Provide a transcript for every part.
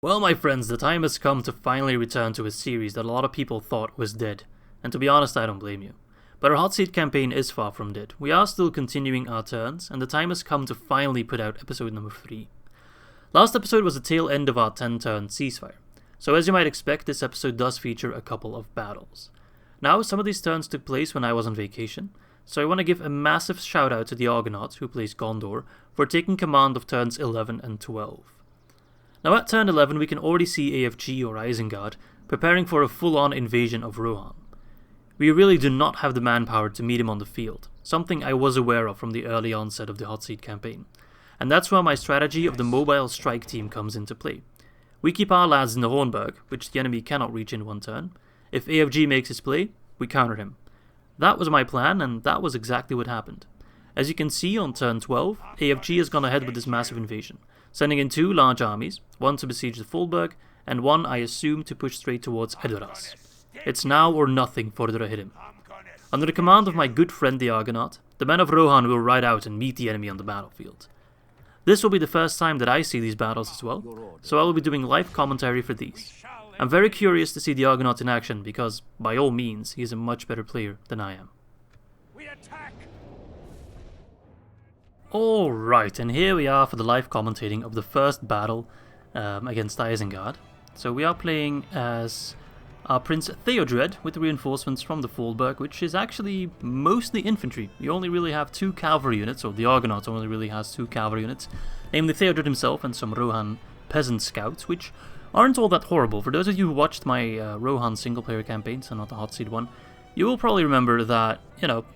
Well, my friends, the time has come to finally return to a series that a lot of people thought was dead. And to be honest, I don't blame you. But our Hotseat campaign is far from dead. We are still continuing our turns, and the time has come to finally put out episode number 3. Last episode was the tail end of our 10-turn ceasefire. So as you might expect, this episode does feature a couple of battles. Now, some of these turns took place when I was on vacation, so I want to give a massive shout out to the Argonaut, who plays Gondor, for taking command of turns 11 and 12. Now at turn 11 we can already see AFG or Isengard preparing for a full-on invasion of Rohan. We really do not have the manpower to meet him on the field, something I was aware of from the early onset of the Hotseat campaign. And that's where my strategy of the mobile strike team comes into play. We keep our lads in the Hornburg, which the enemy cannot reach in one turn. If AFG makes his play, we counter him. That was my plan, and that was exactly what happened. As you can see on turn 12, AFG has gone ahead with this massive invasion, sending in 2 large armies, one to besiege the Fullburg, and one, I assume, to push straight towards Edoras. It's now or nothing for the Rohirrim. Under the command of my good friend the Argonaut, the men of Rohan will ride out and meet the enemy on the battlefield. This will be the first time that I see these battles as well, so I will be doing live commentary for these. I'm very curious to see the Argonaut in action, because, by all means, he is a much better player than I am. Alright, and here we are for the live commentating of the first battle against Isengard. So we are playing as our Prince Theodred with reinforcements from the Fullburg, which is actually mostly infantry. We only really have 2 cavalry units, or the Argonaut only really has 2 cavalry units, namely Theodred himself and some Rohan peasant scouts, which aren't all that horrible. For those of you who watched my Rohan single-player campaign, so not the Hotseat one, you will probably remember that,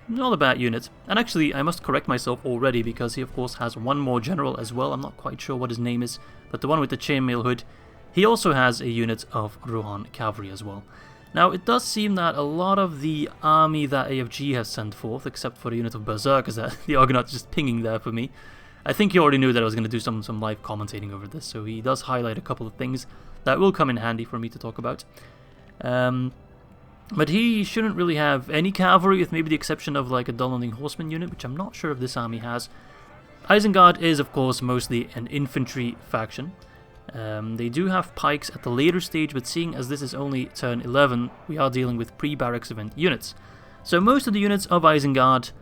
not a bad unit. And actually, I must correct myself already, because he of course has one more general as well. I'm not quite sure what his name is, but the one with the chainmail hood, he also has a unit of Rohan cavalry as well. Now, it does seem that a lot of the army that AFG has sent forth, except for the unit of Berserkers that the Argonaut is just pinging there for me. I think he already knew that I was going to do some live commentating over this, so he does highlight a couple of things that will come in handy for me to talk about. But he shouldn't really have any cavalry, with maybe the exception of like a Dunlanding horseman unit, which I'm not sure if this army has. Isengard is, of course, mostly an infantry faction. They do have pikes at the later stage, but seeing as this is only turn 11, we are dealing with pre-barracks event units. So most of the units of Isengard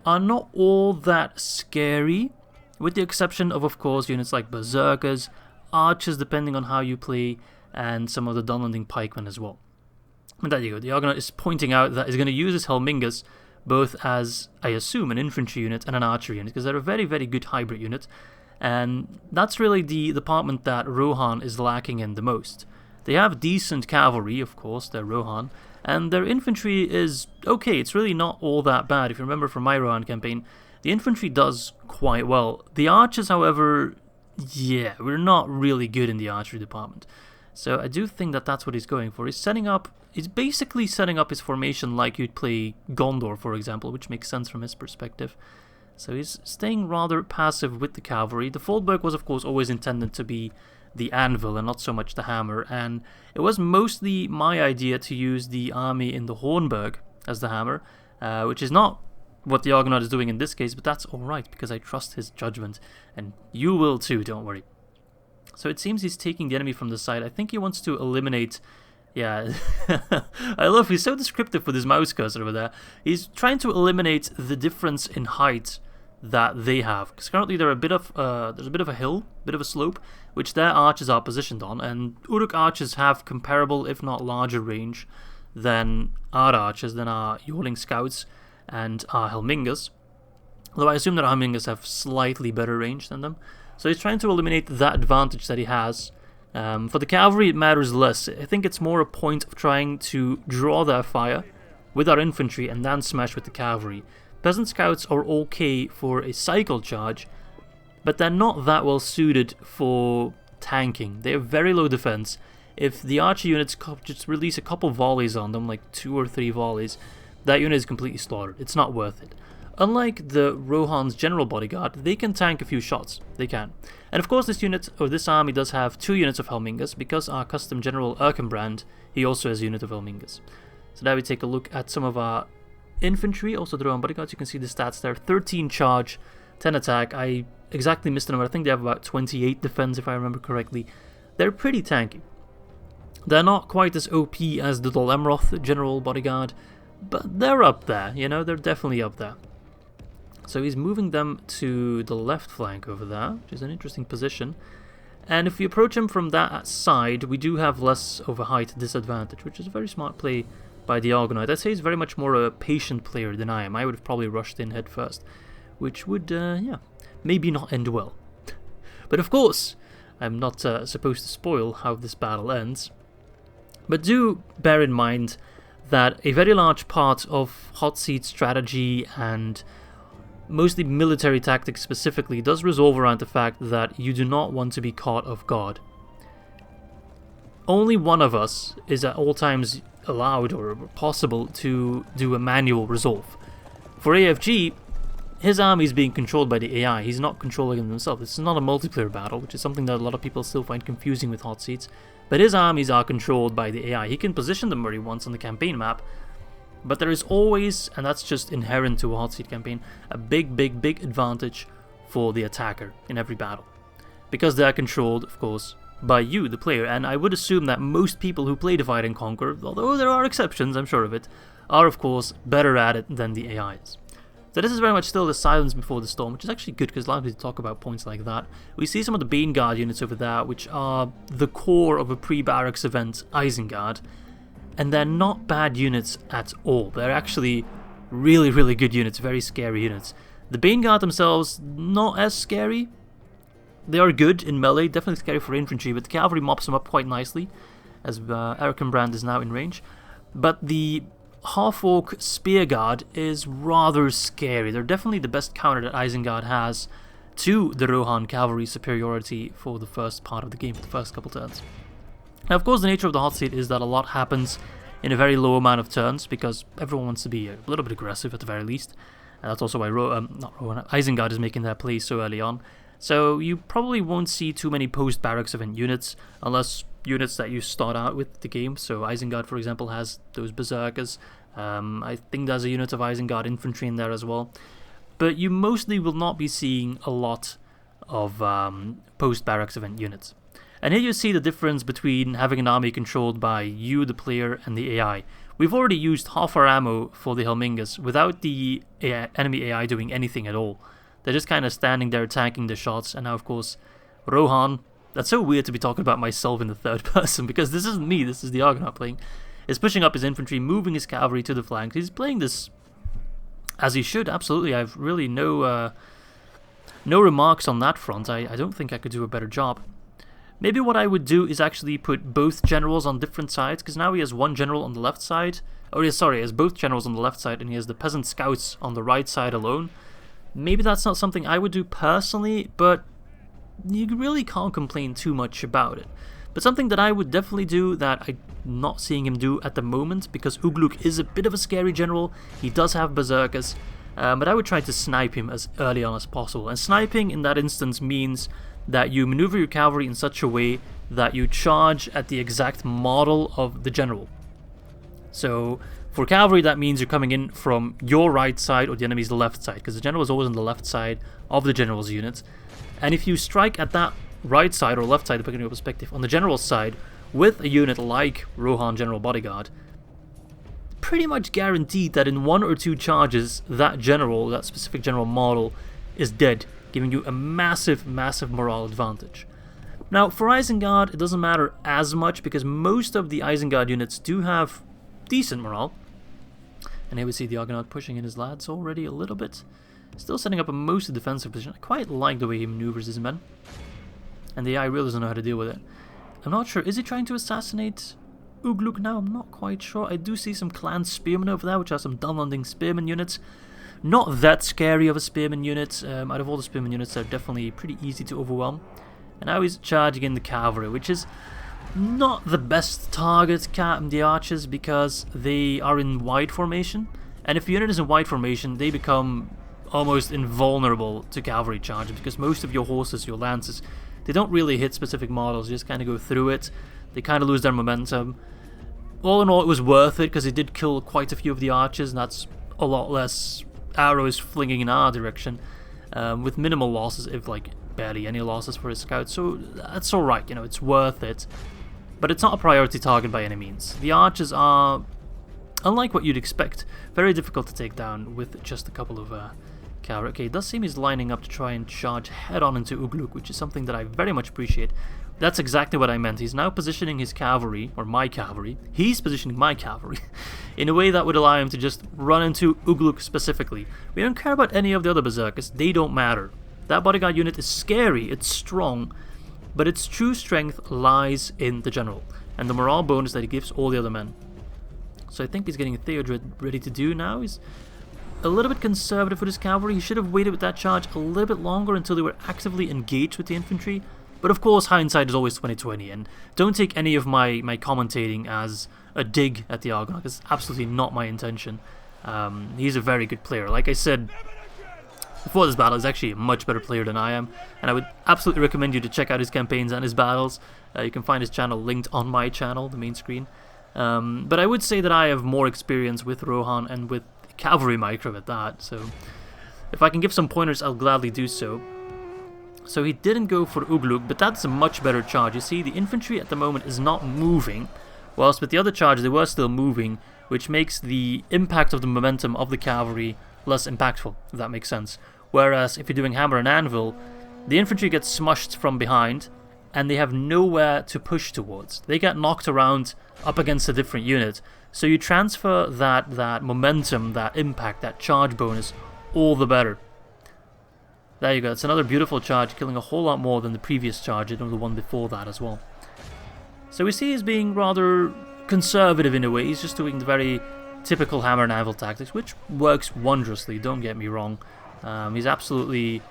are not all that scary, with the exception of course, units like Berserkers, Archers depending on how you play, and some of the Dunlanding pikemen as well. And there you go, the Argonaut is pointing out that he's going to use his Helmingas both as, I assume, an infantry unit and an archery unit, because they're a very, very good hybrid unit, and that's really the department that Rohan is lacking in the most. They have decent cavalry, of course, they're Rohan, and their infantry is okay, it's really not all that bad. If you remember from my Rohan campaign, the infantry does quite well. The archers, however, yeah, we're not really good in the archery department. So I do think that that's what he's going for. He's basically setting up his formation like you'd play Gondor, for example, which makes sense from his perspective. So he's staying rather passive with the cavalry. The Fullburg was, of course, always intended to be the anvil and not so much the hammer, and it was mostly my idea to use the army in the Hornburg as the hammer, which is not what the Argonaut is doing in this case, but that's alright, because I trust his judgment, and you will too, don't worry. So it seems he's taking the enemy from the side. I think he wants to eliminate... Yeah, I love he's so descriptive with his mouse cursor over there. He's trying to eliminate the difference in height that they have, because currently there's a bit of a hill, bit of a slope, which their archers are positioned on, and Uruk archers have comparable, if not larger, range than our archers, than our Yorling scouts and our Helmingas. Although I assume that our Helmingas have slightly better range than them. So he's trying to eliminate that advantage that he has. For the cavalry, it matters less. I think it's more a point of trying to draw their fire with our infantry and then smash with the cavalry. Peasant scouts are okay for a cycle charge, but they're not that well suited for tanking. They have very low defense. If the archer units just release a couple volleys on them, like 2 or 3 volleys, that unit is completely slaughtered. It's not worth it. Unlike the Rohan's general bodyguard, they can tank a few shots. They can. And of course this army does have 2 units of Helmingas, because our custom general Erkenbrand, he also has a unit of Helmingas. So now we take a look at some of our infantry, also the Rohan bodyguards. You can see the stats there, 13 charge, 10 attack. I exactly missed the number. I think they have about 28 defense if I remember correctly. they're pretty tanky. They're not quite as OP as the Amroth general bodyguard, but they're up there, you know, they're definitely up there. So he's moving them to the left flank over there, which is an interesting position. And if we approach him from that side, we do have less of a height disadvantage, which is a very smart play by the Argonaut. I'd say he's very much more a patient player than I am. I would have probably rushed in head first, which would, yeah, maybe not end well. But of course, I'm not supposed to spoil how this battle ends. But do bear in mind that a very large part of Hotseat strategy and mostly military tactics specifically does resolve around the fact that you do not want to be caught off guard. Only one of us is at all times allowed or possible to do a manual resolve. For AFG, his army is being controlled by the AI. He's not controlling them himself. This is not a multiplayer battle, which is something that a lot of people still find confusing with Hotseats. But his armies are controlled by the AI. He can position them where he wants on the campaign map, but there is always, and that's just inherent to a Hotseat campaign, a big advantage for the attacker in every battle. Because they are controlled, of course, by you, the player, and I would assume that most people who play Divide and Conquer, although there are exceptions, I'm sure of it, are of course better at it than the AIs. So this is very much still the silence before the storm, which is actually good because it allows me to talk about points like that. We see some of the Bane Guard units over there, which are the core of a pre-barracks event, Isengard. And they're not bad units at all. They're actually really good units, very scary units. The Bane Guard themselves, not as scary. They are good in melee, definitely scary for infantry, but the cavalry mops them up quite nicely, as Erkenbrand is now in range. But the Half-Orc Spear Guard is rather scary. They're definitely the best counter that Isengard has to the Rohan cavalry superiority for the first part of the game, for the first couple turns. Now, of course, the nature of the Hotseat is that a lot happens in a very low amount of turns because everyone wants to be a little bit aggressive at the very least. And that's also why Isengard is making their play so early on. So you probably won't see too many post-barracks event units unless units that you start out with the game. So Isengard, for example, has those Berserkers. I think there's a unit of Isengard infantry in there as well. But you mostly will not be seeing a lot of post-barracks event units. And here you see the difference between having an army controlled by you, the player, and the AI. We've already used half our ammo for the Helmingas without the enemy AI doing anything at all. They're just kind of standing there tanking the shots. And now, of course, Rohan, that's so weird to be talking about myself in the third person because this isn't me, this is the Argonaut playing, is pushing up his infantry, moving his cavalry to the flanks. He's playing this as he should, absolutely. I've really no remarks on that front. I don't think I could do a better job. Maybe what I would do is actually put both generals on different sides, because now he has one general on the left side. Oh, yeah, sorry, he has both generals on the left side, and he has the peasant scouts on the right side alone. Maybe that's not something I would do personally, but you really can't complain too much about it. But something that I would definitely do that I'm not seeing him do at the moment, because Ugluk is a bit of a scary general. He does have berserkers, but I would try to snipe him as early on as possible. And sniping in that instance means that you maneuver your cavalry in such a way that you charge at the exact model of the general. So for cavalry, that means you're coming in from your right side or the enemy's left side, because the general is always on the left side of the general's units. And if you strike at that right side or left side, depending on your perspective, on the general's side with a unit like Rohan General Bodyguard, pretty much guaranteed that in 1 or 2 charges, that general, that specific general model, is dead, giving you a massive morale advantage. Now, for Isengard, it doesn't matter as much because most of the Isengard units do have decent morale. And here we see the Argonaut pushing in his lads already a little bit. Still setting up a mostly defensive position. I quite like the way he maneuvers his men. And the AI really doesn't know how to deal with it. I'm not sure, is he trying to assassinate Ugluk now? I'm not quite sure. I do see some clan spearmen over there, which are some Dunlanding spearmen units. Not that scary of a spearman unit. Out of all the spearman units, they're definitely pretty easy to overwhelm. And now he's charging in the cavalry, which is not the best target, the archers, because they are in wide formation. And if the unit is in wide formation, they become almost invulnerable to cavalry charges, because most of your horses, your lances, they don't really hit specific models, they just kind of go through it. They kind of lose their momentum. All in all, it was worth it, because it did kill quite a few of the archers, and that's a lot less arrows flinging in our direction, with minimal losses if like barely any losses for his scouts, so that's alright, you know, it's worth it. But it's not a priority target by any means. The archers are, unlike what you'd expect, very difficult to take down with just a couple of cavalry. Okay, it does seem he's lining up to try and charge head-on into Ugluk, which is something that I very much appreciate. That's exactly what I meant. He's now positioning his cavalry, or my cavalry, he's positioning my cavalry, in a way that would allow him to just run into Ugluk specifically. We don't care about any of the other berserkers, they don't matter. That bodyguard unit is scary, it's strong, but its true strength lies in the general, and the morale bonus that he gives all the other men. So I think he's getting Theodred ready to do now. He's a little bit conservative with his cavalry. He should have waited with that charge a little bit longer until they were actively engaged with the infantry. But of course, hindsight is always 20/20, and don't take any of my commentating as a dig at the Argonaut. It's absolutely not my intention. He's a very good player. Like I said before this battle, he's actually a much better player than I am, and I would absolutely recommend you to check out his campaigns and his battles. You can find his channel linked on my channel, the main screen. But I would say that I have more experience with Rohan and with cavalry micro at that, so if I can give some pointers, I'll gladly do so. So he didn't go for Ugluk, but that's a much better charge. You see, the infantry at the moment is not moving, whilst with the other charge they were still moving, which makes the impact of the momentum of the cavalry less impactful, if that makes sense. Whereas if you're doing hammer and anvil, the infantry gets smushed from behind, and they have nowhere to push towards. They get knocked around up against a different unit. So you transfer that momentum, that impact, that charge bonus, all the better. There you go, it's another beautiful charge, killing a whole lot more than the previous charge and the one before that as well. So we see he's being rather conservative in a way. He's just doing the very typical hammer and anvil tactics, which works wondrously, don't get me wrong. He's absolutely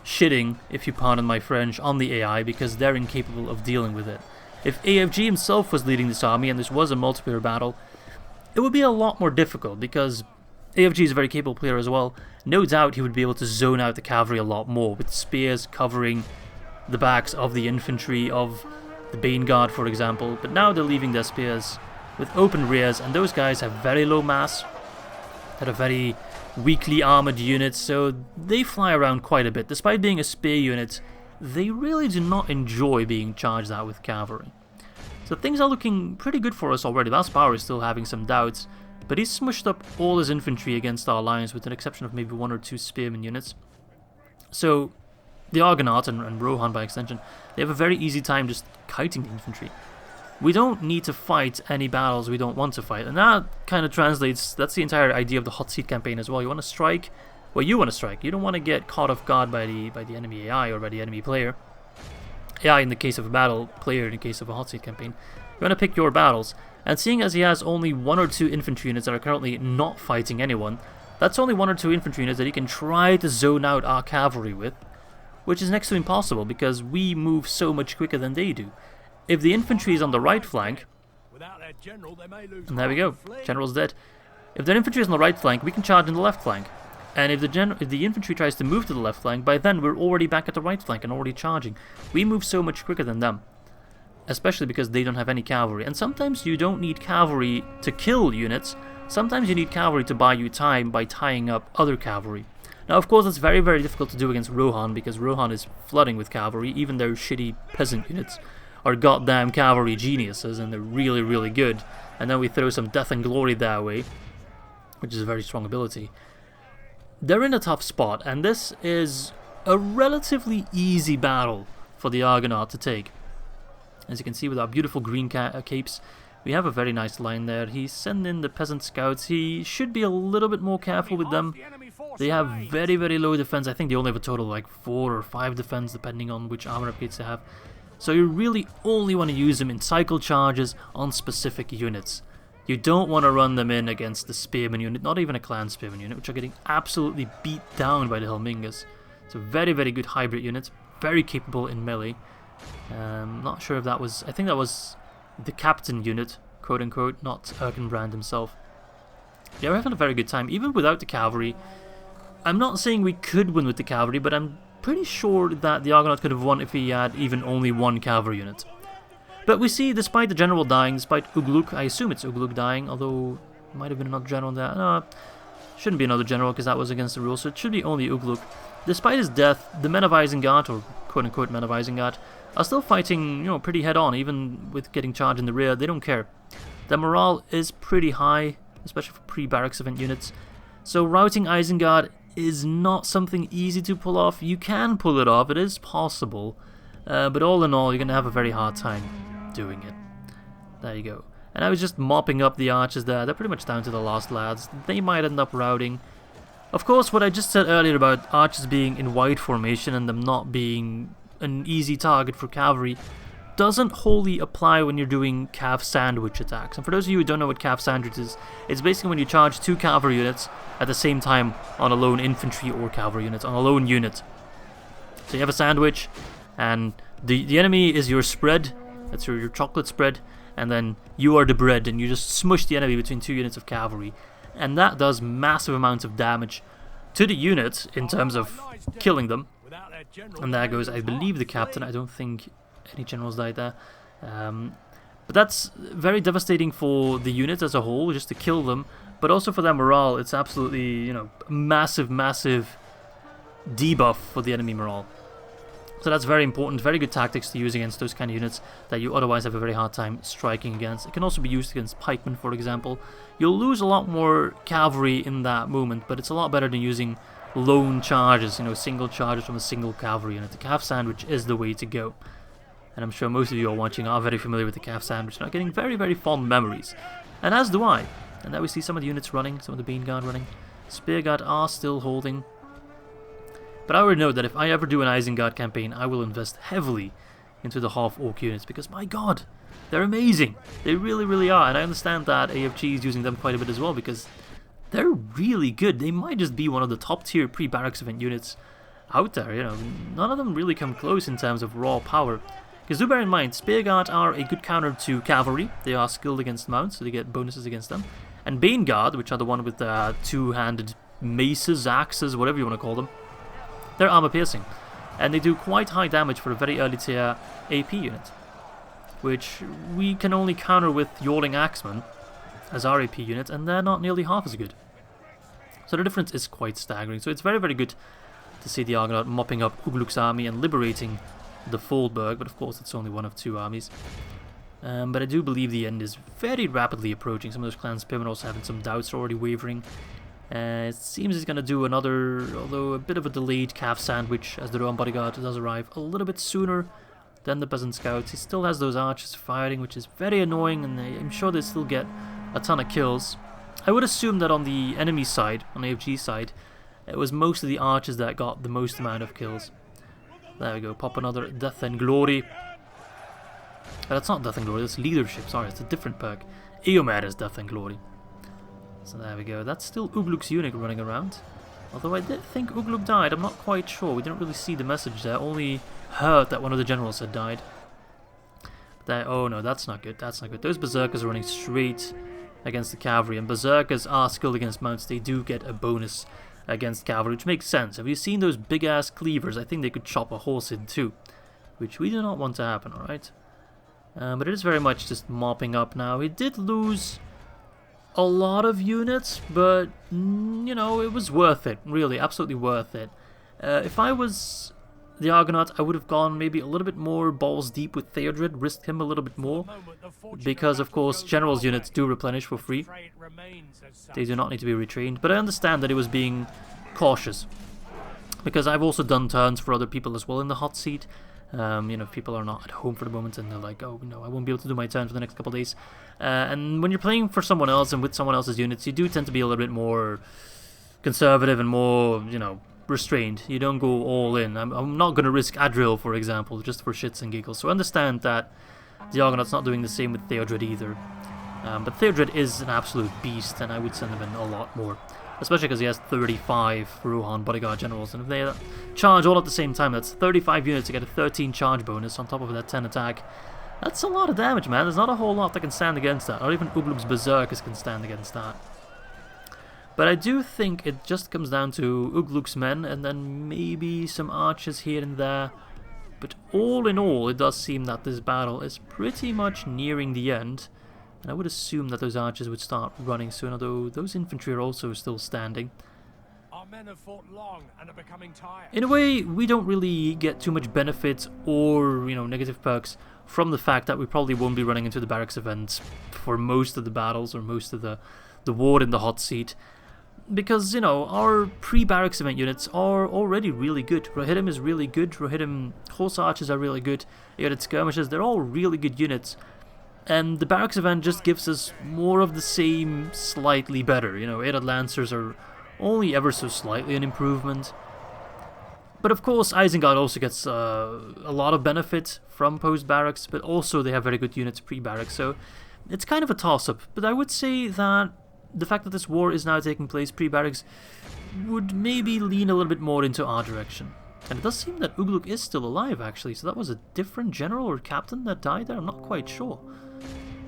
shitting, if you pardon my French, on the AI because they're incapable of dealing with it. If AFG himself was leading this army and this was a multiplayer battle, it would be a lot more difficult because AFG is a very capable player as well. No doubt he would be able to zone out the cavalry a lot more with spears covering the backs of the infantry, of the Bane Guard for example, but now they're leaving their spears with open rears, and those guys have very low mass, that are very weakly armored units, so they fly around quite a bit. Despite being a spear unit, they really do not enjoy being charged out with cavalry. So things are looking pretty good for us already. Valspower is still having some doubts, but he's smushed up all his infantry against our lines with an exception of maybe 1 or 2 spearman units. So the Argonaut and Rohan by extension, they have a very easy time just kiting the infantry. We don't need to fight any battles we don't want to fight, and that kind of translates, that's the entire idea of the Hotseat campaign as well. You want to strike where you want to strike. You don't want to get caught off guard by the enemy AI or by the enemy player. AI in the case of a battle, player in the case of a Hotseat campaign. You want to pick your battles, and seeing as he has only 1 or 2 infantry units that are currently not fighting anyone, that's only 1 or 2 infantry units that he can try to zone out our cavalry with, which is next to impossible because we move so much quicker than they do. If the infantry is on the right flank, and there we go, general's dead. If their infantry is on the right flank, we can charge on the left flank. And if the infantry tries to move to the left flank, by then we're already back at the right flank and already charging. We move so much quicker than them, especially because they don't have any cavalry. And sometimes you don't need cavalry to kill units, sometimes you need cavalry to buy you time by tying up other cavalry. Now of course that's very, very difficult to do against Rohan because Rohan is flooding with cavalry. Even their shitty peasant units are goddamn cavalry geniuses and they're really, really good. And then we throw some death and glory their way, which is a very strong ability. They're in a tough spot, and this is a relatively easy battle for the Argonaut to take. As you can see with our beautiful green capes, we have a very nice line there. He's sending in the peasant scouts. He should be a little bit more careful with them. They have very, very low defense. I think they only have a total of like 4 or 5 defense, depending on which armor upgrades they have. So you really only want to use them in cycle charges on specific units. You don't want to run them in against the spearman unit, not even a clan spearman unit, which are getting absolutely beat down by the Helmingas. It's a very, very good hybrid unit, very capable in melee. Not sure if that was, I think that was the captain unit, quote unquote, not Erkenbrand himself. Yeah, we're having a very good time, even without the cavalry. I'm not saying we could win with the cavalry, but I'm pretty sure that the Argonaut could have won if he had even only 1 cavalry unit. But we see, despite the general dying, despite Ugluk, I assume it's Ugluk dying, although it might have been another general there. No, shouldn't be another general because that was against the rules, so it should be only Ugluk. Despite his death, the men of Isengard, or quote-unquote men of Isengard are still fighting, you know, pretty head-on, even with getting charged in the rear. They don't care. Their morale is pretty high, especially for pre-barracks event units. So routing Isengard is not something easy to pull off. You can pull it off, it is possible, but all in all, you're going to have a very hard time doing it. There you go. And I was just mopping up the archers there. They're pretty much down to the last lads. They might end up routing. Of course, what I just said earlier about archers being in wide formation and them not being an easy target for cavalry doesn't wholly apply when you're doing cav sandwich attacks. And for those of you who don't know what cav sandwich is, it's basically when you charge 2 cavalry units at the same time on a lone infantry or cavalry unit, on a lone unit. So you have a sandwich, and the enemy is your spread, that's your chocolate spread, and then you are the bread, and you just smush the enemy between 2 units of cavalry. And that does massive amounts of damage to the unit in terms of killing them. And there goes, I believe, the captain. I don't think any generals died there. But that's very devastating for the unit as a whole, just to kill them. But also for their morale, it's absolutely, you know, massive, massive debuff for the enemy morale. So that's very important, very good tactics to use against those kind of units that you otherwise have a very hard time striking against. It can also be used against pikemen, for example. You'll lose a lot more cavalry in that movement, but it's a lot better than using lone charges, you know, single charges from a single cavalry unit. The cav sandwich is the way to go. And I'm sure most of you are watching are very familiar with the cav sandwich and are getting very, very fond memories. And as do I. And there we see some of the units running, some of the Bane Guard running. Spear Guard are still holding. But I already know that if I ever do an Isengard campaign, I will invest heavily into the half-orc units, because my god, they're amazing. They really, really are. And I understand that AFG is using them quite a bit as well, because they're really good. They might just be one of the top-tier pre-barracks event units out there, you know. None of them really come close in terms of raw power. Because do bear in mind, Spear Guard are a good counter to cavalry. They are skilled against mounts, so they get bonuses against them. And Bane Guard, which are the one with the two-handed maces, axes, whatever you want to call them, they're armor piercing, and they do quite high damage for a very early tier AP unit, which we can only counter with Yawling Axemen as our AP unit, and they're not nearly half as good. So the difference is quite staggering. So it's very, very good to see the Argonaut mopping up Ugluk's army and liberating the Foldberg, but of course it's only one of 2 armies. But I do believe the end is very rapidly approaching. Some of those clan spearmen also having some doubts, are already wavering. It seems he's going to do another, although a bit of a delayed cav sandwich, as the Rohan bodyguard does arrive a little bit sooner than the peasant scouts. He still has those archers firing, which is very annoying, and I'm sure they still get a ton of kills. I would assume that on the enemy side, on the AFG side, it was most of the archers that got the most amount of kills. There we go, pop another Death and Glory. That's not Death and Glory, that's Leadership, sorry, it's a different perk. Eomer is Death and Glory. So there we go, that's still Ugluk's eunuch running around. Although I did think Ugluk died, I'm not quite sure, we didn't really see the message there, only heard that one of the generals had died. There, oh no, that's not good, that's not good. Those berserkers are running straight against the cavalry, and berserkers are skilled against mounts, they do get a bonus against cavalry, which makes sense. Have you seen those big ass cleavers? I think they could chop a horse in two, which we do not want to happen, alright? But it is very much just mopping up now. He did lose a lot of units, but you know, it was worth it, really, absolutely worth it. If I was the Argonaut, I would have gone maybe a little bit more balls deep with Theodred, risked him a little bit more, because of course generals units do replenish for free. They do not need to be retrained, but I understand that it was being cautious, because I've also done turns for other people as well in the hot seat. You know, if people are not at home for the moment and they're like, oh no, I won't be able to do my turn for the next couple of days. And when you're playing for someone else and with someone else's units, you do tend to be a little bit more conservative and more, you know, restrained. You don't go all in. I'm not going to risk Adril, for example, just for shits and giggles. So understand that the Argonaut's not doing the same with Theodred either. But Theodred is an absolute beast, and I would send him in a lot more. Especially because he has 35 Rohan bodyguard generals, and if they charge all at the same time, that's 35 units to get a 13 charge bonus on top of that 10 attack. That's a lot of damage, man. There's not a whole lot that can stand against that. Not even Ugluk's berserkers can stand against that. But I do think it just comes down to Ugluk's men, and then maybe some archers here and there. But all in all, it does seem that this battle is pretty much nearing the end. And I would assume that those archers would start running soon, although those infantry are also still standing. Our men have fought long and are becoming tired. In a way, we don't really get too much benefit or, negative perks from the fact that we probably won't be running into the barracks events for most of the battles or most of the war in the hot seat. Because, our pre-barracks event units are already really good. Rohirrim is really good. Rohirrim horse archers are really good. Ered skirmishers, they're all really good units. And the barracks event just gives us more of the same, slightly better. Ered lancers are only ever so slightly an improvement. But of course, Isengard also gets a lot of benefit from post-barracks, but also they have very good units pre-barracks, so it's kind of a toss-up. But I would say that the fact that this war is now taking place pre-barracks would maybe lean a little bit more into our direction. And it does seem that Ugluk is still alive, actually, so that was a different general or captain that died there, I'm not quite sure.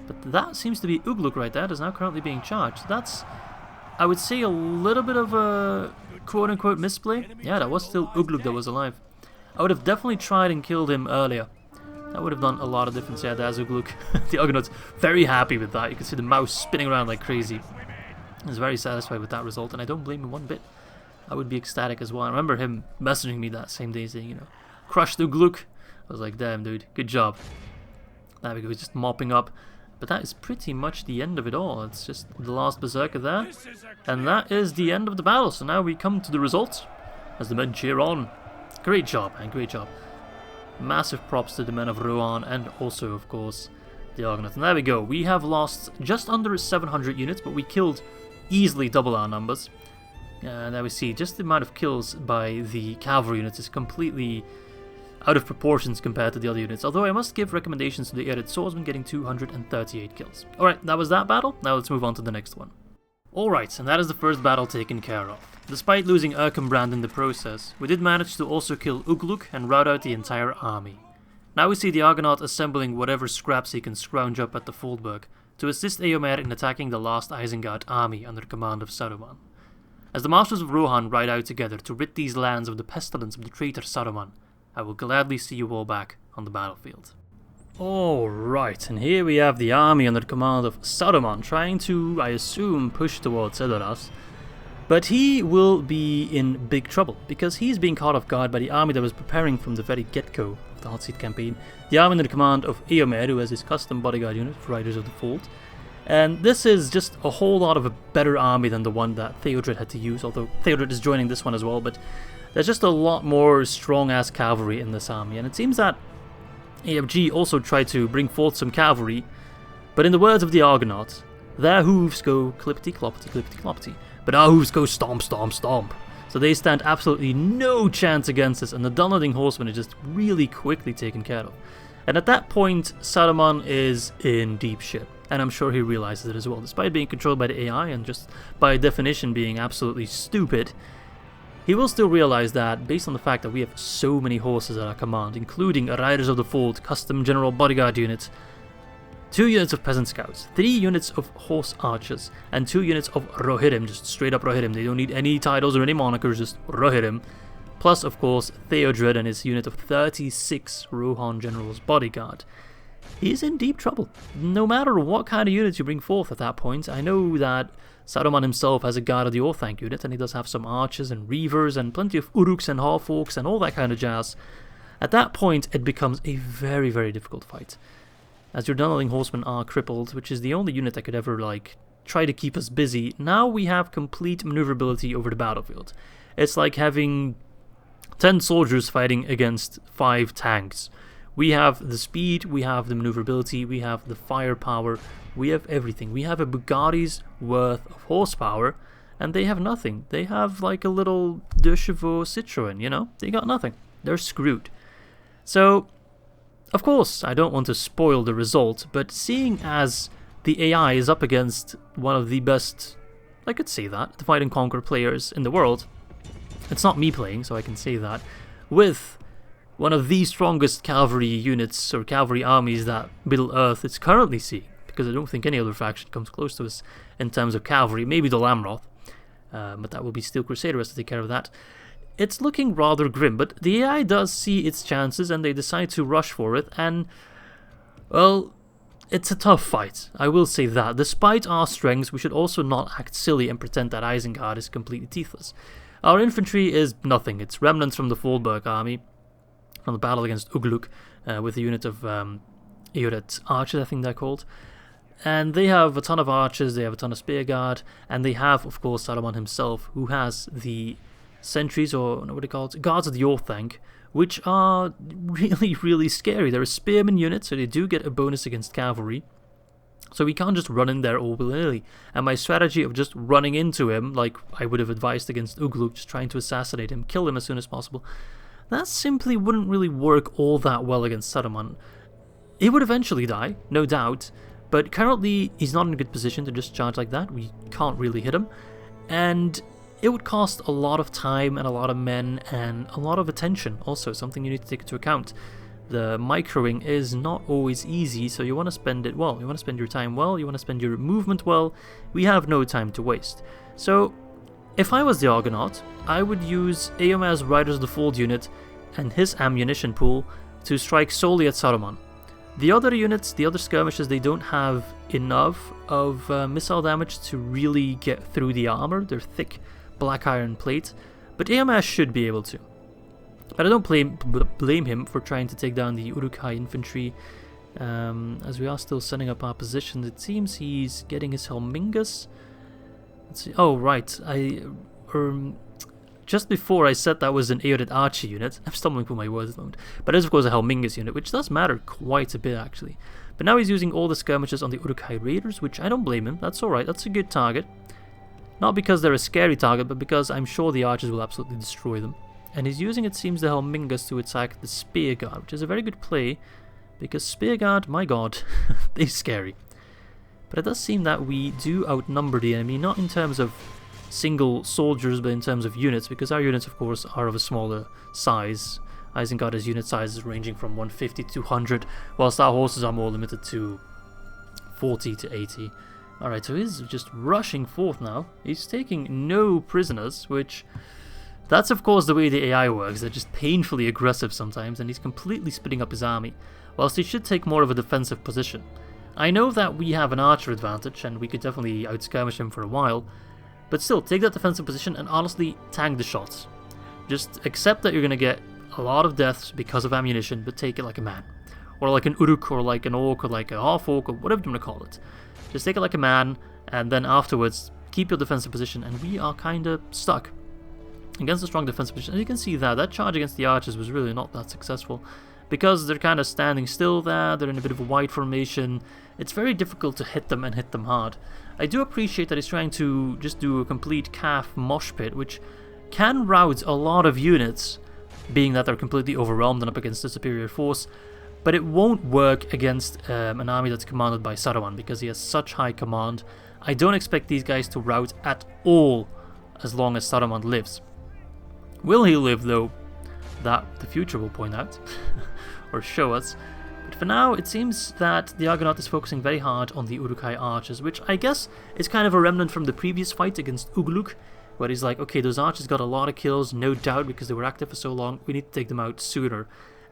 But that seems to be Ugluk right there, that is now currently being charged. That's, I would say, a little bit of a quote-unquote misplay. Yeah, that was still Ugluk that was alive. I would have definitely tried and killed him earlier. That would have done a lot of difference. Yeah, there's Ugluk. The Argonaut's very happy with that. You can see the mouse spinning around like crazy. He's very satisfied with that result, and I don't blame him one bit. I would be ecstatic as well. I remember him messaging me that same day saying, crushed Ugluk. I was like, damn, dude, good job. There we go, he's just mopping up. But that is pretty much the end of it all. It's just the last berserker there. And that is the end of the battle. So now we come to the results as the men cheer on. Great job, man, great job. Massive props to the men of Rohan and also, of course, the Argonaut. And there we go. We have lost just under 700 units, but we killed easily double our numbers. And there we see just the amount of kills by the cavalry units is completely out of proportions compared to the other units, although I must give recommendations to the Ered swordsman getting 238 kills. Alright, that was that battle, now let's move on to the next one. Alright, and that is the first battle taken care of. Despite losing Erkenbrand in the process, we did manage to also kill Ugluk and rout out the entire army. Now we see the Argonaut assembling whatever scraps he can scrounge up at the Foldburg to assist Eomer in attacking the last Isengard army under command of Saruman. As the Masters of Rohan ride out together to rid these lands of the pestilence of the traitor Saruman, I will gladly see you all back on the battlefield. Alright, and here we have the army under the command of Saruman trying to, I assume, push towards Edoras. But he will be in big trouble, because he's being caught off guard by the army that was preparing from the very get-go of the Hotseat Campaign. The army under the command of Eomer, who has his custom bodyguard unit for Riders of the Fold. And this is just a whole lot of a better army than the one that Theodred had to use, although Theodred is joining this one as well, but there's just a lot more strong-ass cavalry in this army, and it seems that AFG also tried to bring forth some cavalry, but in the words of the Argonaut, their hooves go clippity-cloppity, clippity-cloppity, but our hooves go stomp, stomp, stomp. So they stand absolutely no chance against us, and the Dunlending Horsemen is just really quickly taken care of. And at that point, Saruman is in deep shit, and I'm sure he realizes it as well. Despite being controlled by the AI and just by definition being absolutely stupid, he will still realize that, based on the fact that we have so many horses at our command, including Riders of the Fold, custom general bodyguard units, 2 units of peasant scouts, 3 units of horse archers, and 2 units of Rohirrim, just straight up Rohirrim. They don't need any titles or any monikers, just Rohirrim. Plus, of course, Theodred and his unit of 36 Rohan generals bodyguard. He's in deep trouble. No matter what kind of units you bring forth at that point. I know that Saruman himself has a Guard of the Orthanc unit, and he does have some archers and reavers and plenty of Uruks and half-orcs and all that kind of jazz. At that point, it becomes a very, very difficult fight, as your Dunlending Horsemen are crippled, which is the only unit that could ever, try to keep us busy. Now we have complete maneuverability over the battlefield. It's like having 10 soldiers fighting against 5 tanks. We have the speed, we have the maneuverability, we have the firepower, we have everything. We have a Bugatti's worth of horsepower, and they have nothing. They have a little De Chevaux Citroën, They got nothing. They're screwed. So, of course, I don't want to spoil the result, but seeing as the AI is up against one of the best, I could say that, Divide and Conquer players in the world, it's not me playing, so I can say that, with one of the strongest cavalry units or cavalry armies that Middle-earth is currently seeing, because I don't think any other faction comes close to us in terms of cavalry, maybe the Amroth, but that will be Steel Crusader has to take care of that. It's looking rather grim, but the AI does see its chances and they decide to rush for it, and, well, it's a tough fight, I will say that. Despite our strengths, we should also not act silly and pretend that Isengard is completely teethless. Our infantry is nothing. It's remnants from the Fallberg army, from the battle against Ugluk, with a unit of Ered archers, I think they're called. And they have a ton of archers, they have a ton of spear guard, and they have, of course, Saruman himself, who has the sentries, or what do you call it, guards of the Orthanc, which are really, really scary. They're a spearman unit, so they do get a bonus against cavalry. So we can't just run in there all willy-nilly. And my strategy of just running into him, like I would have advised against Ugluk, just trying to assassinate him, kill him as soon as possible, that simply wouldn't really work all that well against Saruman. He would eventually die, no doubt, but currently he's not in a good position to just charge like that. We can't really hit him, and it would cost a lot of time and a lot of men and a lot of attention, also something you need to take into account. The microing is not always easy, so you want to spend it well. You want to spend your time well, you want to spend your movement well. We have no time to waste. So, if I was the Argonaut, I would use Eomer's Riders of the Fold unit and his ammunition pool to strike solely at Saruman. The other units, the other skirmishers, they don't have enough of missile damage to really get through the armor. They're thick black iron plate, but Eomer should be able to. But I don't blame him for trying to take down the Uruk-hai infantry, as we are still setting up our positions. It seems he's getting his Helmingus. Let's see. Oh, right. Just before I said that was an Ered archer unit. I'm stumbling through my words at the moment. But it is, of course, a Helmingus unit, which does matter quite a bit, actually. But now he's using all the skirmishes on the Uruk-hai raiders, which I don't blame him. That's alright. That's a good target. Not because they're a scary target, but because I'm sure the archers will absolutely destroy them. And he's using, it seems, the Helmingus to attack the Spear Guard, which is a very good play, because Spear Guard, my god, they're scary. But it does seem that we do outnumber the enemy, not in terms of single soldiers, but in terms of units, because our units, of course, are of a smaller size. Isengard's unit size is ranging from 150 to 200, whilst our horses are more limited to 40 to 80. Alright, so he's just rushing forth now. He's taking no prisoners, which... That's of course the way the AI works. They're just painfully aggressive sometimes, and he's completely splitting up his army, whilst he should take more of a defensive position. I know that we have an archer advantage, and we could definitely outskirmish him for a while, but still, take that defensive position and honestly tank the shots. Just accept that you're going to get a lot of deaths because of ammunition, but take it like a man. Or like an Uruk, or like an Orc, or like a half-Orc, or whatever you want to call it. Just take it like a man, and then afterwards, keep your defensive position, and we are kinda stuck against a strong defensive position. And you can see that charge against the archers was really not that successful, because they're kind of standing still there, they're in a bit of a wide formation. It's very difficult to hit them and hit them hard. I do appreciate that he's trying to just do a complete calf mosh pit, which can rout a lot of units, being that they're completely overwhelmed and up against a superior force, but it won't work against an army that's commanded by Saruman, because he has such high command. I don't expect these guys to rout at all as long as Saruman lives. Will he live, though? That the future will point out, or show us. But for now, it seems that the Argonaut is focusing very hard on the Uruk-hai archers, which I guess is kind of a remnant from the previous fight against Ugluk, where he's like, okay, those archers got a lot of kills, no doubt, because they were active for so long, we need to take them out sooner.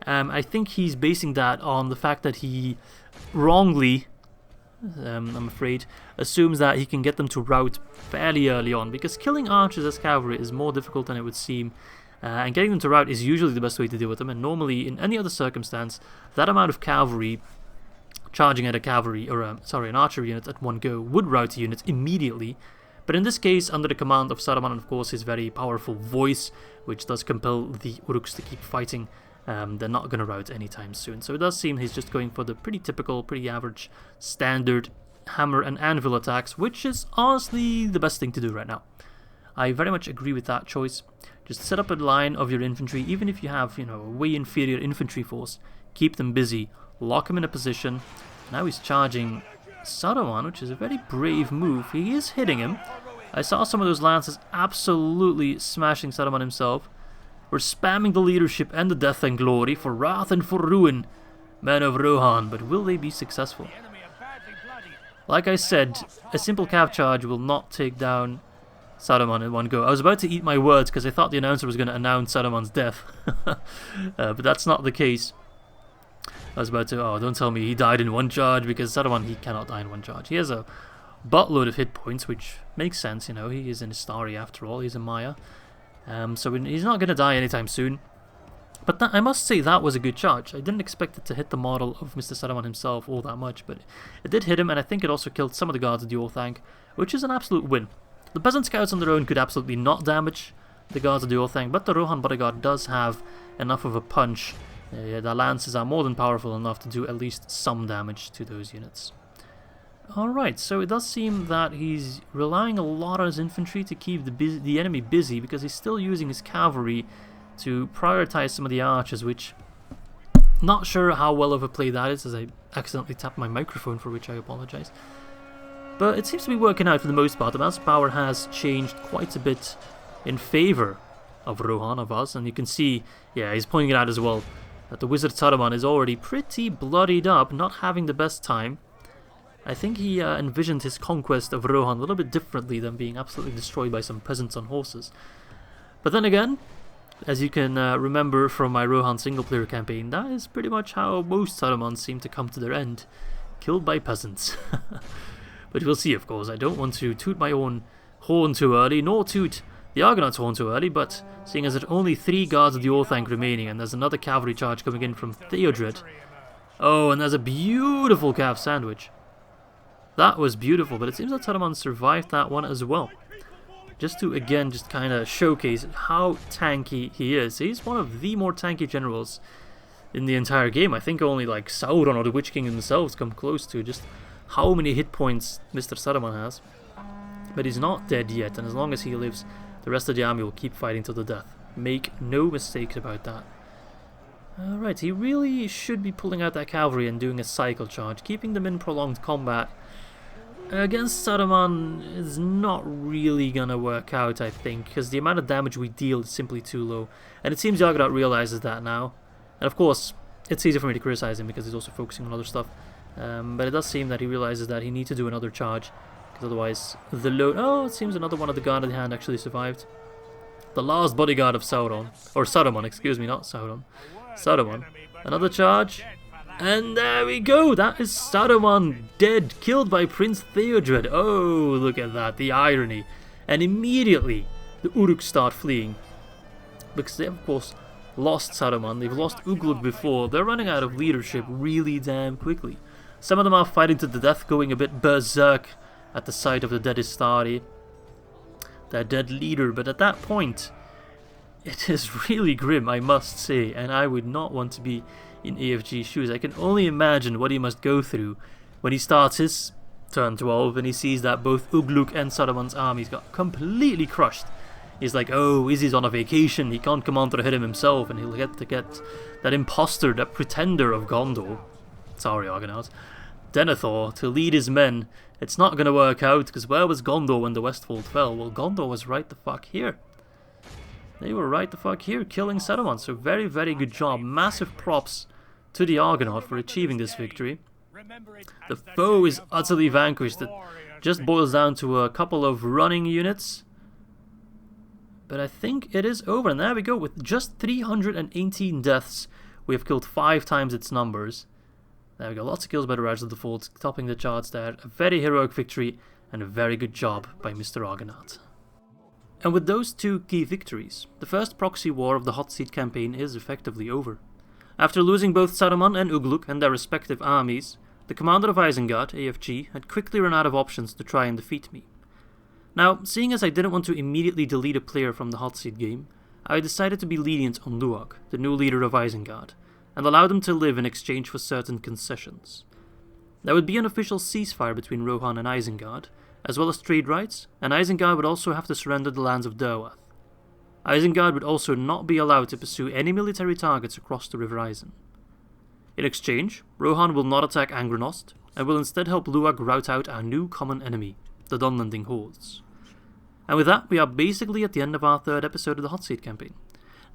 I think he's basing that on the fact that he wrongly, I'm afraid, assumes that he can get them to rout fairly early on, because killing archers as cavalry is more difficult than it would seem, and getting them to rout is usually the best way to deal with them, and normally, in any other circumstance, that amount of cavalry charging at a cavalry, or an archery unit at one go would rout a unit immediately. But in this case, under the command of Saruman, and of course his very powerful voice, which does compel the Uruks to keep fighting, they're not going to rout anytime soon. So it does seem he's just going for the pretty typical, pretty average, standard hammer and anvil attacks, which is honestly the best thing to do right now. I very much agree with that choice. Just set up a line of your infantry, even if you have, a way inferior infantry force, keep them busy, lock them in a position. Now he's charging Saruman, which is a very brave move. He is hitting him. I saw some of those lances absolutely smashing Saruman himself. We're spamming the leadership and the death and glory for wrath and for ruin, men of Rohan, but will they be successful? Like I said, a simple cav charge will not take down Saruman in one go. I was about to eat my words because I thought the announcer was going to announce Saruman's death, but that's not the case. I was about to, don't tell me he died in one charge, because Saruman, he cannot die in one charge. He has a buttload of hit points, which makes sense, he is an Istari after all, he's a Maya. So he's not going to die anytime soon. But I must say that was a good charge. I didn't expect it to hit the model of Mr. Saruman himself all that much, but it did hit him, and I think it also killed some of the guards of the Orthanc, which is an absolute win. The peasant scouts on their own could absolutely not damage the guards of the Orthanc, but the Rohan bodyguard does have enough of a punch. The lances are more than powerful enough to do at least some damage to those units. Alright, so it does seem that he's relying a lot on his infantry to keep the enemy busy, because he's still using his cavalry to prioritize some of the archers, which not sure how well of a play that is, as I accidentally tapped my microphone, for which I apologize. But it seems to be working out for the most part. The mass power has changed quite a bit in favor of Rohan, of us, and you can see, yeah, he's pointing it out as well, that the wizard Saruman is already pretty bloodied up, not having the best time. I think he envisioned his conquest of Rohan a little bit differently than being absolutely destroyed by some peasants on horses. But then again, as you can remember from my Rohan single-player campaign, that is pretty much how most Sarumans seem to come to their end. Killed by peasants. But we'll see, of course. I don't want to toot my own horn too early, nor toot the Argonaut's horn too early, but seeing as there are only 3 guards of the Orthanc remaining, and there's another cavalry charge coming in from Theodred. Oh, and there's a beautiful calf sandwich. That was beautiful, but it seems that Saruman survived that one as well. Just to, again, just kind of showcase how tanky he is. He's one of the more tanky generals in the entire game. I think only like Sauron or the Witch King themselves come close to just how many hit points Mr. Saruman has. But he's not dead yet, and as long as he lives, the rest of the army will keep fighting to the death. Make no mistakes about that. Alright, he really should be pulling out that cavalry and doing a cycle charge. Keeping them in prolonged combat against Saruman is not really gonna work out, I think, because the amount of damage we deal is simply too low. And it seems the Argonaut realizes that now. And of course, it's easy for me to criticize him because he's also focusing on other stuff. But it does seem that he realizes that he needs to do another charge, because otherwise the load... Oh, it seems another one of the guard in hand actually survived. The last bodyguard of Sauron. Or Saruman, excuse me, not Sauron. Saruman. Another charge. And there we go, that is Saruman dead, killed by Prince Theodred. Oh, look at that, the irony. And immediately, the Uruk start fleeing. Because they have, of course, lost Saruman, they've lost Ugluk before, they're running out of leadership really damn quickly. Some of them are fighting to the death, going a bit berserk at the sight of the dead Istari, their dead leader, but at that point, it is really grim, I must say, and I would not want to be in AFG's shoes. I can only imagine what he must go through when he starts his turn 12 and he sees that both Ugluk and Saruman's armies got completely crushed. He's like, oh, Izzy's on a vacation, he can't command or hit him himself, and he'll get to get that imposter, that pretender of Gondor, sorry Argonaut, Denethor, to lead his men. It's not going to work out, because where was Gondor when the Westfold fell? Well, Gondor was right the fuck here. They were right the fuck here, killing Saruman, so very, very good job. Massive props to the Argonaut for achieving this victory. The foe is utterly vanquished. It just boils down to a couple of running units. But I think it is over, and there we go. With just 318 deaths, we have killed 5 times its numbers. There we go, lots of kills by the Riders of the Fold, topping the charts there. A very heroic victory, and a very good job by Mr. Argonaut. And with those 2 key victories, the first proxy war of the Hotseat Campaign is effectively over. After losing both Saruman and Ugluk and their respective armies, the commander of Isengard, AFG, had quickly run out of options to try and defeat me. Now, seeing as I didn't want to immediately delete a player from the Hotseat game, I decided to be lenient on Luin, the new leader of Isengard, and allow them to live in exchange for certain concessions. There would be an official ceasefire between Rohan and Isengard, as well as trade rights, and Isengard would also have to surrender the lands of Derwath. Isengard would also not be allowed to pursue any military targets across the River Isen. In exchange, Rohan will not attack Argonaut, and will instead help Luin rout out our new common enemy, the Dunlanding Hordes. And with that, we are basically at the end of our 3rd episode of the Hotseat Campaign.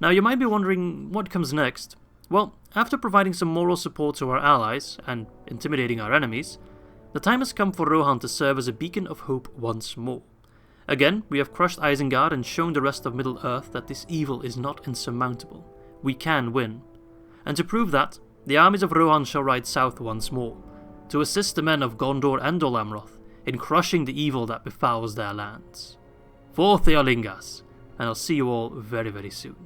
Now you might be wondering what comes next. Well, after providing some moral support to our allies, and intimidating our enemies, the time has come for Rohan to serve as a beacon of hope once more. Again, we have crushed Isengard and shown the rest of Middle-earth that this evil is not insurmountable. We can win. And to prove that, the armies of Rohan shall ride south once more, to assist the men of Gondor and Amroth in crushing the evil that befouls their lands. For Theolingas, and I'll see you all very, very soon.